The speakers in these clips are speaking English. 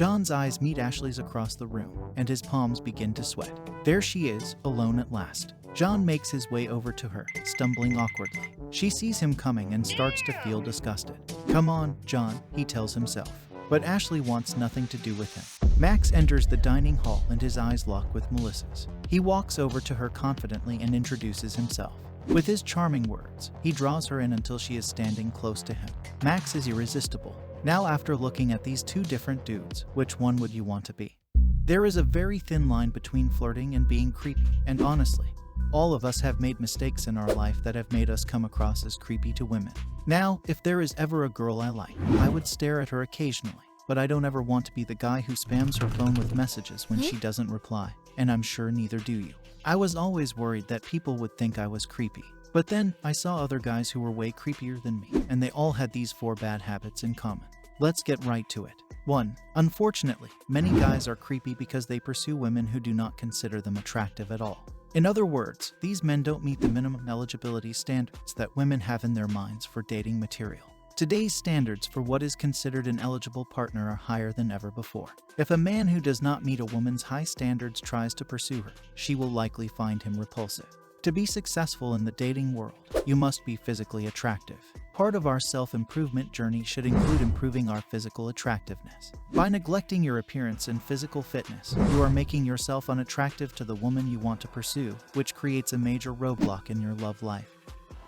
John's eyes meet Ashley's across the room, and his palms begin to sweat. There she is, alone at last. John makes his way over to her, stumbling awkwardly. She sees him coming and starts to feel disgusted. "Come on, John," he tells himself. But Ashley wants nothing to do with him. Max enters the dining hall and his eyes lock with Melissa's. He walks over to her confidently and introduces himself. With his charming words, he draws her in until she is standing close to him. Max is irresistible. Now, after looking at these two different dudes, which one would you want to be? There is a very thin line between flirting and being creepy, and honestly, all of us have made mistakes in our life that have made us come across as creepy to women. Now, if there is ever a girl I like, I would stare at her occasionally, but I don't ever want to be the guy who spams her phone with messages when she doesn't reply, and I'm sure neither do you. I was always worried that people would think I was creepy, but then I saw other guys who were way creepier than me, and they all had these 4 bad habits in common. Let's get right to it. 1. Unfortunately, many guys are creepy because they pursue women who do not consider them attractive at all. In other words, these men don't meet the minimum eligibility standards that women have in their minds for dating material. Today's standards for what is considered an eligible partner are higher than ever before. If a man who does not meet a woman's high standards tries to pursue her, she will likely find him repulsive. To be successful in the dating world, you must be physically attractive. Part of our self-improvement journey should include improving our physical attractiveness. By neglecting your appearance and physical fitness, you are making yourself unattractive to the woman you want to pursue, which creates a major roadblock in your love life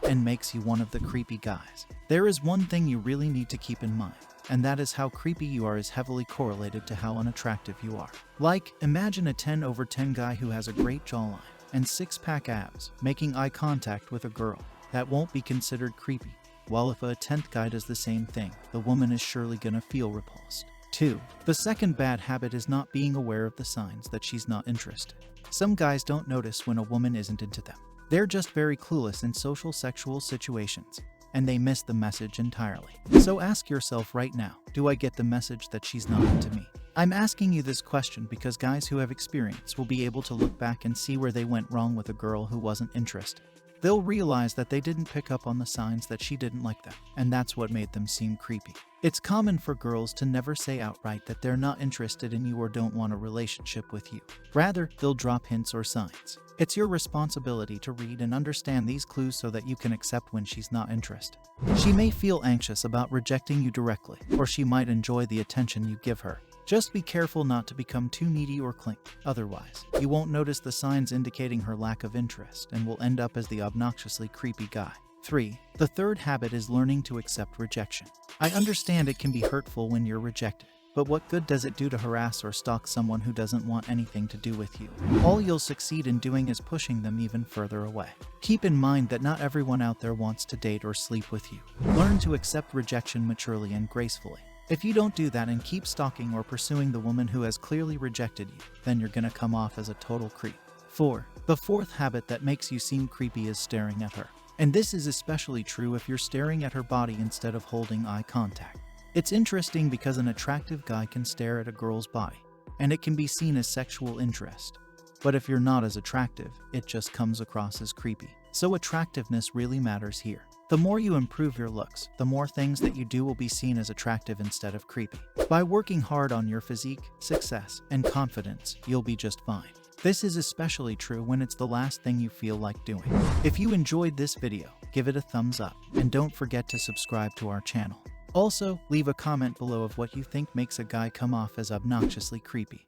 and makes you one of the creepy guys. There is one thing you really need to keep in mind, and that is how creepy you are is heavily correlated to how unattractive you are. Like, imagine a 10/10 guy who has a great jawline and 6-pack abs, making eye contact with a girl. That won't be considered creepy. While if a 10th guy does the same thing, the woman is surely gonna feel repulsed. 2. The second bad habit is not being aware of the signs that she's not interested. Some guys don't notice when a woman isn't into them. They're just very clueless in social sexual situations, and they miss the message entirely. So ask yourself right now, do I get the message that she's not into me? I'm asking you this question because guys who have experience will be able to look back and see where they went wrong with a girl who wasn't interested. They'll realize that they didn't pick up on the signs that she didn't like them, and that's what made them seem creepy. It's common for girls to never say outright that they're not interested in you or don't want a relationship with you. Rather, they'll drop hints or signs. It's your responsibility to read and understand these clues so that you can accept when she's not interested. She may feel anxious about rejecting you directly, or she might enjoy the attention you give her. Just be careful not to become too needy or clingy. Otherwise, you won't notice the signs indicating her lack of interest and will end up as the obnoxiously creepy guy. 3. The third habit is learning to accept rejection. I understand it can be hurtful when you're rejected, but what good does it do to harass or stalk someone who doesn't want anything to do with you? All you'll succeed in doing is pushing them even further away. Keep in mind that not everyone out there wants to date or sleep with you. Learn to accept rejection maturely and gracefully. If you don't do that and keep stalking or pursuing the woman who has clearly rejected you, then you're gonna come off as a total creep. 4. The fourth habit that makes you seem creepy is staring at her. And this is especially true if you're staring at her body instead of holding eye contact. It's interesting because an attractive guy can stare at a girl's body, and it can be seen as sexual interest. But if you're not as attractive, it just comes across as creepy. So attractiveness really matters here. The more you improve your looks, the more things that you do will be seen as attractive instead of creepy. By working hard on your physique, success, and confidence, you'll be just fine. This is especially true when it's the last thing you feel like doing. If you enjoyed this video, give it a thumbs up, and don't forget to subscribe to our channel. Also, leave a comment below of what you think makes a guy come off as obnoxiously creepy.